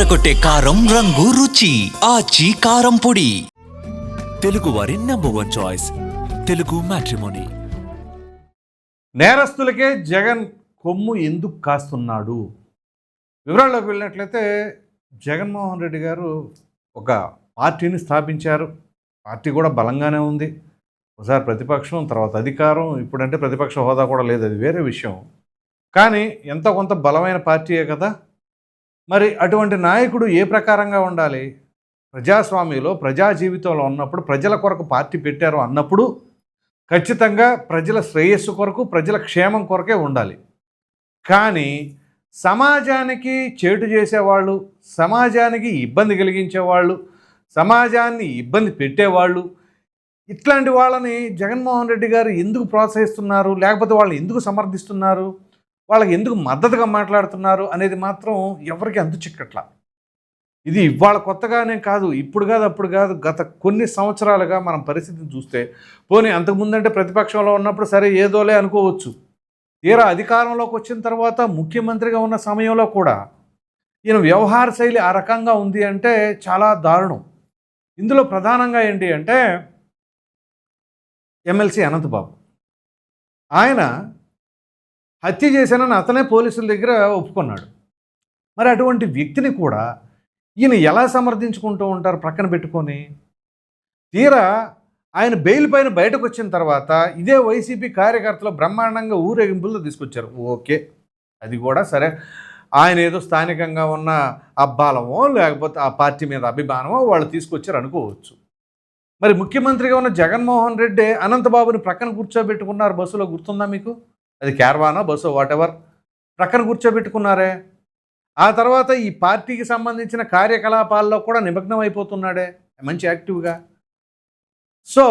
అదరకొట్టే కారం రంగు రుచి ఆచి కారం పొడి. తెలుగు వారి నంబర్ 1 చాయిస్ తెలుగు మ్యాట్రిమోనీ. నేరస్తులకే జగన్ కొమ్ము ఎందుకు కాస్తున్నాడు? వివరాల్లోకి వెళ్ళినట్లయితే జగన్మోహన్ రెడ్డి గారు ఒక పార్టీని స్థాపించారు. పార్టీ కూడా బలంగానే ఉంది. ఒకసారి ప్రతిపక్షం, తర్వాత అధికారం, ఇప్పుడంటే ప్రతిపక్ష హోదా కూడా లేదు, అది వేరే విషయం. కానీ ఎంతో కొంత బలమైన పార్టీయే కదా. మరి అటువంటి నాయకుడు ఏ ప్రకారంగా ఉండాలి? ప్రజాస్వామ్యంలో, ప్రజా జీవితంలో ఉన్నప్పుడు, ప్రజల కొరకు పార్టీ పెట్టారు అన్నప్పుడు ఖచ్చితంగా ప్రజల శ్రేయస్సు కొరకు, ప్రజల క్షేమం కొరకే ఉండాలి. కానీ సమాజానికి చేటు చేసేవాళ్ళు, సమాజానికి ఇబ్బంది కలిగించేవాళ్ళు, సమాజాన్ని ఇబ్బంది పెట్టేవాళ్ళు, ఇట్లాంటి వాళ్ళని జగన్మోహన్ రెడ్డి గారు ఎందుకు ప్రోత్సహిస్తున్నారు, లేకపోతే వాళ్ళు ఎందుకు సమర్థిస్తున్నారు, వాళ్ళకి ఎందుకు మద్దతుగా మాట్లాడుతున్నారు అనేది మాత్రం ఎవరికి అంతు చిక్కట్లా. ఇది ఇవాళ కొత్తగానే కాదు, ఇప్పుడు కాదు, అప్పుడు కాదు, గత కొన్ని సంవత్సరాలుగా మనం పరిస్థితిని చూస్తే, పోనీ అంతకుముందంటే ప్రతిపక్షంలో ఉన్నప్పుడు సరే ఏదోలే అనుకోవచ్చు. తీరా అధికారంలోకి వచ్చిన తర్వాత ముఖ్యమంత్రిగా ఉన్న సమయంలో కూడా ఈయన వ్యవహార శైలి ఆ రకంగా ఉంది అంటే చాలా దారుణం. ఇందులో ప్రధానంగా ఏంటి అంటే ఎమ్మెల్సీ అనంతబాబు, ఆయన హత్య చేశానని అతనే పోలీసుల దగ్గర ఒప్పుకున్నాడు. మరి అటువంటి వ్యక్తిని కూడా ఈయన ఎలా సమర్థించుకుంటూ ఉంటారు ప్రక్కన పెట్టుకొని? తీరా ఆయన బెయిల్ పైన బయటకు వచ్చిన తర్వాత ఇదే వైసీపీ కార్యకర్తలు బ్రహ్మాండంగా ఊరేగింపుల్లో తీసుకొచ్చారు. ఓకే, అది కూడా సరే, ఆయన ఏదో స్థానికంగా ఉన్న అబ్బాలమో లేకపోతే ఆ పార్టీ మీద అభిమానమో వాళ్ళు తీసుకొచ్చారు అనుకోవచ్చు. మరి ముఖ్యమంత్రిగా ఉన్న జగన్మోహన్ రెడ్డి అనంతబాబుని ప్రక్కన కూర్చోబెట్టుకున్నారు బస్సులో, గుర్తుందా మీకు? అది క్యారవానా, బస్సు, వాటెవర్, ప్రక్కన కూర్చోబెట్టుకున్నారే. ఆ తర్వాత ఈ పార్టీకి సంబంధించిన కార్యకలాపాల్లో కూడా నిమగ్నం అయిపోతున్నాడే మంచి యాక్టివ్గా. సో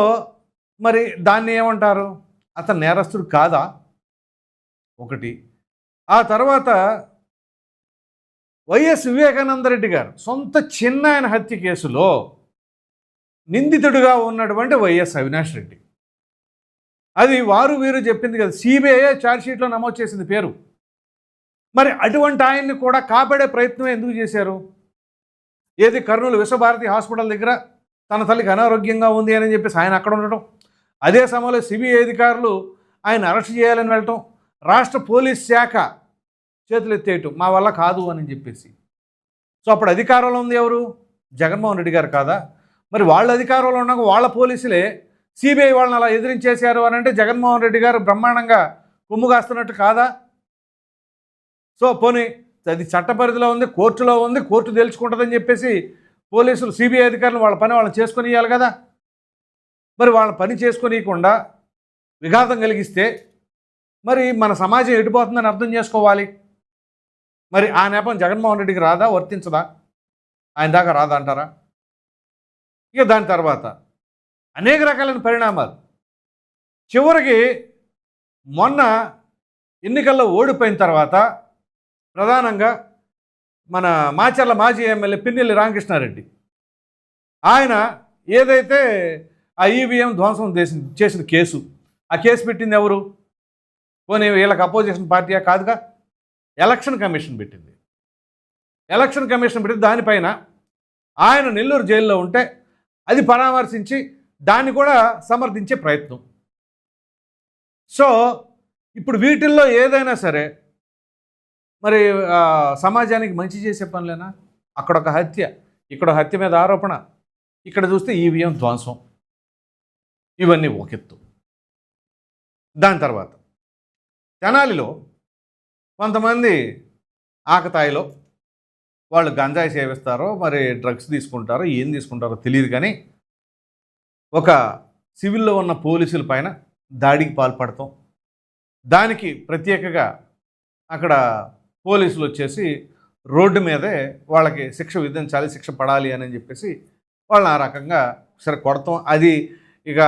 మరి దాన్ని ఏమంటారు? అతను నేరస్తుడు కాదా? ఒకటి. ఆ తర్వాత వైఎస్ వివేకానందరెడ్డి గారు సొంత చిన్నాయన హత్య కేసులో నిందితుడిగా ఉన్నటువంటి వైఎస్ అవినాష్ రెడ్డి, అది వారు వీరు చెప్పింది కదా, సిబిఐ ఛార్జ్షీట్లో నమోదు చేసింది పేరు. మరి అటువంటి ఆయన్ని కూడా కాపాడే ప్రయత్నం ఎందుకు చేశారు? ఏది కర్నూలు విశ్వభారతి హాస్పిటల్ దగ్గర తన తల్లికి అనారోగ్యంగా ఉంది అని చెప్పేసి ఆయన అక్కడ ఉండటం, అదే సమయంలో సిబిఐ అధికారులు ఆయన అరెస్ట్ చేయాలని వెళ్ళటం, రాష్ట్ర పోలీస్ శాఖ చేతులు ఎత్తేయటం మా వల్ల కాదు అని చెప్పేసి. సో అప్పుడు అధికారంలో ఉంది ఎవరు? జగన్మోహన్ రెడ్డి గారు కాదా? మరి వాళ్ళ అధికారంలో ఉన్నాక వాళ్ళ పోలీసులే సిబిఐ వాళ్ళని అలా ఎదిరించేశారు అని అంటే జగన్మోహన్ రెడ్డి గారు బ్రహ్మాండంగా కొమ్ము కాస్తున్నట్టు కాదా? సో పోనీ అది చట్టపరిధిలో ఉంది, కోర్టులో ఉంది, కోర్టు తేల్చుకుంటుందని చెప్పేసి పోలీసులు, సిబిఐ అధికారులు వాళ్ళ పని వాళ్ళని చేసుకొని ఇవ్వాలి కదా. మరి వాళ్ళ పని చేసుకొనియకుండా విఘాతం కలిగిస్తే మరి మన సమాజం ఎడిపోతుందని అర్థం చేసుకోవాలి. మరి ఆ నేపం జగన్మోహన్ రెడ్డికి రాదా, వర్తించదా? ఆయన దాకా రాదా అంటారా? ఇక దాని తర్వాత అనేక రకాలైన పరిణామాలు. చివరికి మొన్న ఎన్నికల్లో ఓడిపోయిన తర్వాత ప్రధానంగా మన మాచర్ల మాజీ ఎమ్మెల్యే పిన్నెల్లి రామకృష్ణారెడ్డి, ఆయన ఏదైతే ఆ ఈవీఎం ధ్వంసం చేసిన కేసు, ఆ కేసు పెట్టింది ఎవరు? పోనీ వీళ్ళకి అపోజిషన్ పార్టీయా? కాదుగా, ఎలక్షన్ కమిషన్ పెట్టింది. ఎలక్షన్ కమిషన్ పెట్టి దానిపైన ఆయన నెల్లూరు జైల్లో ఉంటే అది పరామర్శించి దాన్ని కూడా సమర్థించే ప్రయత్నం. సో ఇప్పుడు వీటిల్లో ఏదైనా సరే మరి సమాజానికి మంచి చేసే పనులేనా? అక్కడొక హత్య, ఇక్కడ హత్య మీద ఆరోపణ, ఇక్కడ చూస్తే ఈవీఎం ధ్వంసం, ఇవన్నీ ఒక ఎత్తు. దాని తర్వాత తెనాలిలో కొంతమంది ఆకతాయిలో వాళ్ళు గంజాయి సేవిస్తారో మరి డ్రగ్స్ తీసుకుంటారో ఏం తీసుకుంటారో తెలియదు, కానీ ఒక సివిల్లో ఉన్న పోలీసుల పైన దాడికి పాల్పడతాం, దానికి ప్రత్యేకంగా అక్కడ పోలీసులు వచ్చేసి రోడ్డు మీదే వాళ్ళకి శిక్ష విధించాలి, శిక్ష పడాలి అని చెప్పేసి వాళ్ళని ఆ రకంగా సరే కొడతాం. అది ఇక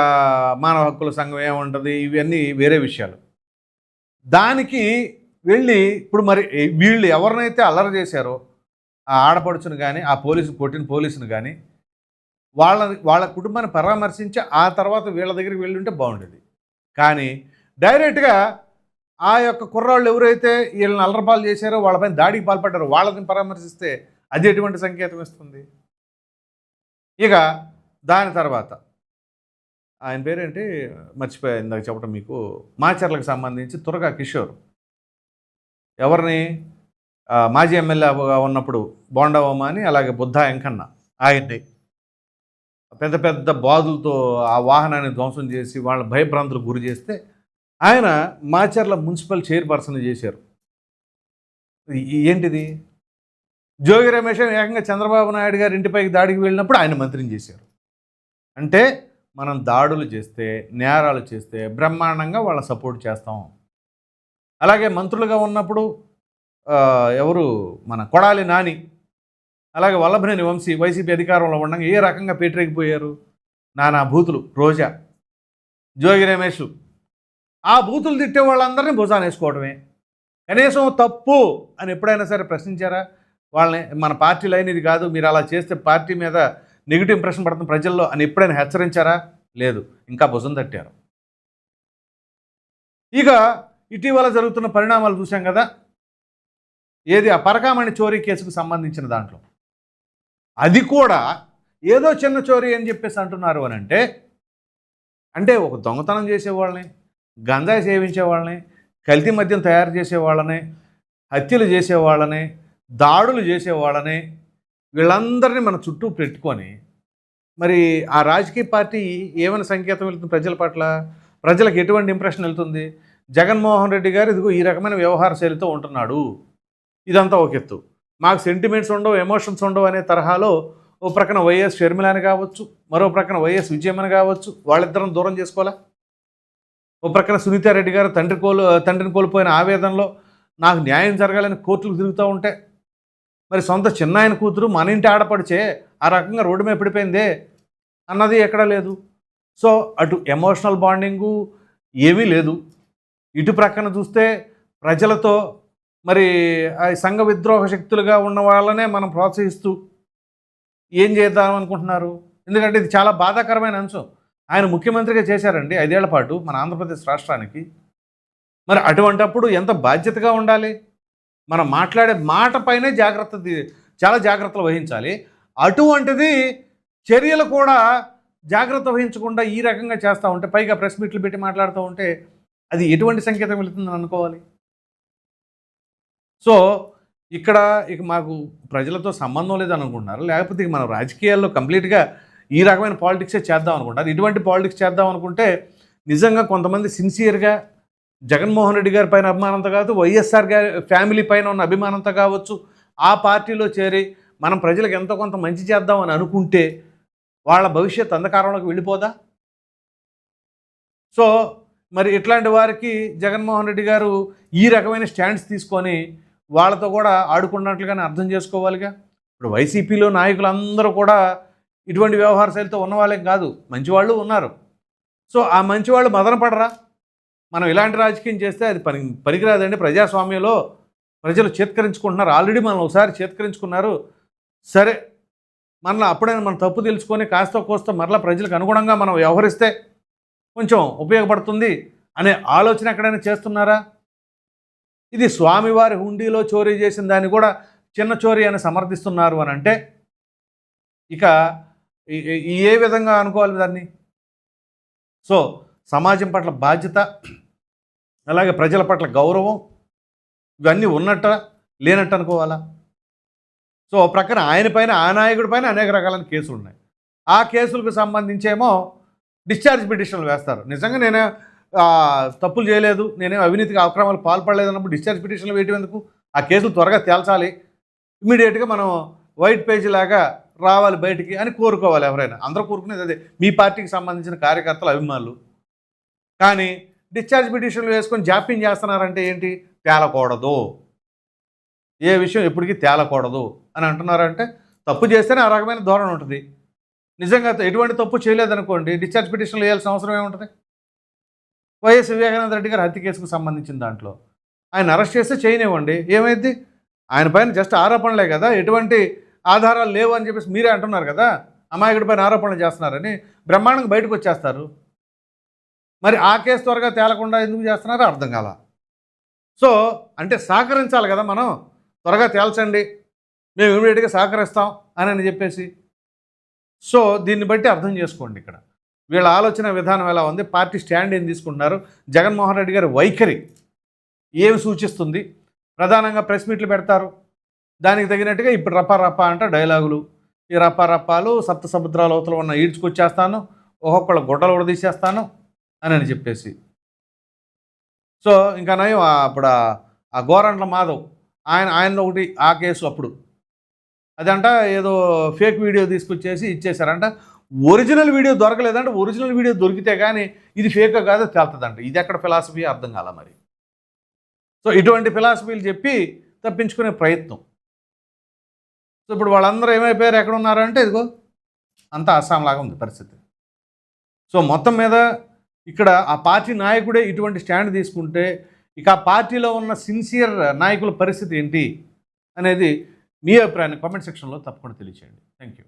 మానవ హక్కుల సంఘం ఏముంటుంది, ఇవన్నీ వేరే విషయాలు. దానికి వెళ్ళి ఇప్పుడు మరి వీళ్ళు ఎవరినైతే అల్లరి చేశారో ఆ ఆడపడుచును కానీ, ఆ పోలీసు కొట్టిన పోలీసును కానీ వాళ్ళ కుటుంబాన్ని పరామర్శించి ఆ తర్వాత వీళ్ళ దగ్గరికి వెళ్ళి ఉంటే బాగుండేది. కానీ డైరెక్ట్గా ఆ యొక్క కుర్రాళ్ళు ఎవరైతే వీళ్ళని అల్లరపాలు చేశారో, వాళ్ళపైన దాడికి పాల్పడ్డారో వాళ్ళని పరామర్శిస్తే అది ఎటువంటి సంకేతం ఇస్తుంది? ఇక దాని తర్వాత ఆయన పేరేంటి మర్చిపోయా ఇందాక చెప్పడం మీకు. మాచర్లకు సంబంధించి తురగా కిషోర్ ఎవరిని మాజీ ఎమ్మెల్యేగా ఉన్నప్పుడు బోండా ఉమ అని, అలాగే బుద్ధా వెంకన్న ఆయన్ని పెద్ద పెద్ద బాధులతో ఆ వాహనాన్ని ధ్వంసం చేసి వాళ్ళ భయభ్రాంతులకు గురి చేస్తే ఆయన మాచర్ల మున్సిపల్ చైర్పర్సన్ చేశారు. ఏంటిది? జోగి రమేష్ ఏకంగా చంద్రబాబు నాయుడు గారి ఇంటిపైకి దాడికి వెళ్ళినప్పుడు ఆయన మంత్రిని చేశారు. అంటే మనం దాడులు చేస్తే, నేరాలు చేస్తే బ్రహ్మాండంగా వాళ్ళ సపోర్ట్ చేస్తాం. అలాగే మంత్రులుగా ఉన్నప్పుడు ఎవరు మన కొడాలి నాని, అలాగే వల్లభనేని వంశీ వైసీపీ అధికారంలో ఉండగా ఏ రకంగా పేటరేగిపోయారు? నానా బూతులు. రోజా, జోగి రమేష్ ఆ బూతులు తిట్టే వాళ్ళందరినీ భుజాన వేసుకోవడమే. కనీసం తప్పు అని ఎప్పుడైనా సరే ప్రశ్నించారా? వాళ్ళని మన పార్టీ లైన్ ఇది కాదు, మీరు అలా చేస్తే పార్టీ మీద నెగిటివ్ ఇంప్రెషన్ పడుతుంది ప్రజల్లో అని ఎప్పుడైనా హెచ్చరించారా? లేదు, ఇంకా భుజం తట్టారు. ఇక ఇటీవల జరుగుతున్న పరిణామాలు చూసాం కదా. ఏది ఆ పరకామణి చోరీ కేసుకు సంబంధించిన దాంట్లో అది కూడా ఏదో చిన్న చోరీ అని చెప్పేసి అంటున్నారు అని అంటే ఒక దొంగతనం చేసేవాళ్ళని, గంజాయి సేవించేవాళ్ళని, కల్తీ మద్యం తయారు చేసేవాళ్ళని, హత్యలు చేసేవాళ్ళని, దాడులు చేసేవాళ్ళని, వీళ్ళందరినీ మన చుట్టూ పెట్టుకొని మరి ఆ రాజకీయ పార్టీ ఏమైనా సంకేతం వెళ్తుంది ప్రజల పట్ల? ప్రజలకు ఎటువంటి ఇంప్రెషన్ వెళ్తుంది? జగన్మోహన్ రెడ్డి గారు ఇదిగో ఈ రకమైన వ్యవహార శైలితో ఉంటున్నాడు, ఇదంతా ఒక ఎత్తు. మాకు సెంటిమెంట్స్ ఉండవు, ఎమోషన్స్ ఉండవు అనే తరహాలో ఓ ప్రక్కన వైఎస్ షర్మిలని కావచ్చు, మరో ప్రక్కన వైఎస్ విజయమ్మని కావచ్చు, వాళ్ళిద్దరం దూరం చేసుకోవాలా? ఓ ప్రక్కన సునీతారెడ్డి గారు తండ్రిని కోల్పోయిన ఆవేదనలో నాకు న్యాయం జరగాలని కోర్టులకు తిరుగుతూ ఉంటే, మరి సొంత చిన్నాయన కూతురు మన ఇంటి ఆడపడిచే ఆ రకంగా రోడ్డు మీద పడిపోయిందే అన్నది ఎక్కడా లేదు. సో అటు ఎమోషనల్ బాండింగు ఏమీ లేదు. ఇటు ప్రక్కన చూస్తే ప్రజలతో మరి సంఘ విద్రోహ శక్తులుగా ఉన్న వాళ్ళనే మనం ప్రోత్సహిస్తూ ఏం చేద్దాం అనుకుంటున్నారు? ఎందుకంటే ఇది చాలా బాధాకరమైన అంశం. ఆయన ముఖ్యమంత్రిగా చేశారండి 5 ఏళ్ల పాటు మన ఆంధ్రప్రదేశ్ రాష్ట్రానికి. మరి అటువంటప్పుడు ఎంత బాధ్యతగా ఉండాలి? మనం మాట్లాడే మాట పైనే చాలా జాగ్రత్తలు వహించాలి. అటువంటిది చర్యలు కూడా జాగ్రత్త వహించకుండా ఈ రకంగా చేస్తూ ఉంటే, పైగా ప్రెస్ మీట్లు పెట్టి మాట్లాడుతూ ఉంటే అది ఎటువంటి సంకేతం వెళుతుందని అనుకోవాలి? సో ఇక్కడ ఇక మాకు ప్రజలతో సంబంధం లేదని అనుకుంటున్నారు, లేకపోతే ఇక మనం రాజకీయాల్లో కంప్లీట్గా ఈ రకమైన పాలిటిక్సే చేద్దాం అనుకుంటారు. ఇటువంటి పాలిటిక్స్ చేద్దాం అనుకుంటే నిజంగా కొంతమంది సిన్సియర్గా జగన్మోహన్ రెడ్డి గారి పైన అభిమానంతో కావచ్చు, వైఎస్ఆర్ గారి ఫ్యామిలీ పైన ఉన్న అభిమానంతో కావచ్చు, ఆ పార్టీలో చేరి మనం ప్రజలకు ఎంతో కొంత మంచి చేద్దామని అనుకుంటే వాళ్ళ భవిష్యత్ అంధకారంలోకి వెళ్ళిపోదా? సో మరి ఇట్లాంటి వారికి జగన్మోహన్ రెడ్డి గారు ఈ రకమైన స్టాండ్స్ తీసుకొని వాళ్ళతో కూడా ఆడుకున్నట్లుగానే అర్థం చేసుకోవాలిగా. ఇప్పుడు వైసీపీలో నాయకులందరూ కూడా ఇటువంటి వ్యవహార శైలితో ఉన్న వాళ్ళేం కాదు, మంచివాళ్ళు ఉన్నారు. సో ఆ మంచివాళ్ళు మదన పడరా? మనం ఇలాంటి రాజకీయం చేస్తే అది పనికిరాదండి. ప్రజాస్వామ్యంలో ప్రజలు చేత్కరించుకుంటున్నారు, ఆల్రెడీ మనం ఒకసారి చేత్కరించుకున్నారు. సరే, మరలా అప్పుడైనా మనం తప్పు తెలుసుకొని కాస్త కోస్త మరలా ప్రజలకు అనుగుణంగా మనం వ్యవహరిస్తే కొంచెం ఉపయోగపడుతుంది అనే ఆలోచన ఎక్కడైనా చేస్తున్నారా? ఇది స్వామివారి హుండీలో చోరీ చేసిన దాన్ని కూడా చిన్న చోరీ అని సమర్థిస్తున్నారు అని అంటే ఇక ఏ విధంగా అనుకోవాలి దాన్ని? సో సమాజం పట్ల బాధ్యత, అలాగే ప్రజల పట్ల గౌరవం ఇవన్నీ ఉన్నట్ట లేనట్టు అనుకోవాలా? సో ప్రక్కన ఆయన పైన, ఆ నాయకుడి పైన అనేక రకాలైన కేసులు ఉన్నాయి. ఆ కేసులకు సంబంధించేమో డిశ్చార్జ్ పిటిషన్లు వేస్తారు. నిజంగా నేనే తప్పులు చేయలేదు, నేనే అవినీతికి అక్రమాలు పాల్పడలేదు అన్నప్పుడు డిశ్చార్జ్ పిటిషన్లు వేయటం ఎందుకు? ఆ కేసులు త్వరగా తేల్చాలి, ఇమీడియట్గా మనం వైట్ పేజీ లాగా రావాలి బయటికి అని కోరుకోవాలి ఎవరైనా. అందరూ కోరుకునేది అదే, మీ పార్టీకి సంబంధించిన కార్యకర్తలు, అభిమానులు. కానీ డిశ్చార్జ్ పిటిషన్లు వేసుకొని జాప్యం చేస్తున్నారంటే ఏంటి? తేలకూడదు, ఏ విషయం ఎప్పటికీ తేలకూడదు అని అంటున్నారంటే తప్పు చేస్తేనే ఆ రకమైన ధోరణి ఉంటుంది. నిజంగా ఎటువంటి తప్పు చేయలేదనుకోండి, డిశ్చార్జ్ పిటిషన్లు వేయాల్సిన అవసరం ఏముంటుంది? వైఎస్ వివేకానంద రెడ్డి గారి హత్య కేసుకు సంబంధించిన దాంట్లో ఆయన అరెస్ట్ చేస్తే చేయనివ్వండి, ఏమైంది? ఆయన పైన జస్ట్ ఆరోపణలే కదా, ఎటువంటి ఆధారాలు లేవు అని చెప్పేసి మీరే అంటున్నారు కదా, అమాయకుడి పైన ఆరోపణలు చేస్తున్నారని. బ్రహ్మాండంగా బయటకు వచ్చేస్తారు. మరి ఆ కేసు త్వరగా తేలకుండా ఎందుకు చేస్తున్నారో అర్థం కాల. సో అంటే సహకరించాలి కదా మనం, త్వరగా తేల్చండి, మేము ఇమీడియట్గా సహకరిస్తాం అని చెప్పేసి. సో దీన్ని బట్టి అర్థం చేసుకోండి ఇక్కడ వీళ్ళ ఆలోచన విధానం ఎలా ఉంది, పార్టీ స్టాండ్ ఏం తీసుకుంటున్నారు, జగన్మోహన్ రెడ్డి గారి వైఖరి ఏమి సూచిస్తుంది. ప్రధానంగా ప్రెస్ మీట్లు పెడతారు, దానికి తగినట్టుగా ఇప్పుడు రప్పా రప్పా అంట డైలాగులు. ఈ రప్పా రప్పాలు సప్త సముద్రాల అవతల ఉన్న ఈడ్చుకొచ్చేస్తాను, ఒక్కొక్కళ్ళ గుడ్డలు కూడా తీసేస్తాను అని చెప్పేసి. సో ఇంకా నయం అప్పుడు ఆ గోరంట్ల మాధవ్ ఆయన ఒకటి ఆ కేసు అప్పుడు అదంట ఏదో ఫేక్ వీడియో తీసుకొచ్చేసి ఇచ్చేసారంట. ఒరిజినల్ వీడియో దొరకలేదంటే ఒరిజినల్ వీడియో దొరికితే కానీ ఇది ఫేక్ కాదో తేలుతుందంట. ఇది ఎక్కడ ఫిలాసఫీ అర్థం కాల మరి. సో ఇటువంటి ఫిలాసఫీలు చెప్పి తప్పించుకునే ప్రయత్నం. సో ఇప్పుడు వాళ్ళందరూ ఏమైపోయారు, ఎక్కడ ఉన్నారంటే ఇదిగో అంతా అస్సాంలాగా ఉంది పరిస్థితి. సో మొత్తం మీద ఇక్కడ ఆ పార్టీ నాయకుడే ఇటువంటి స్టాండ్ తీసుకుంటే ఇక ఆ పార్టీలో ఉన్న సిన్సియర్ నాయకుల పరిస్థితి ఏంటి అనేది మీ అభిప్రాయాన్ని కామెంట్ సెక్షన్లో తప్పకుండా తెలియచేయండి. Thank you.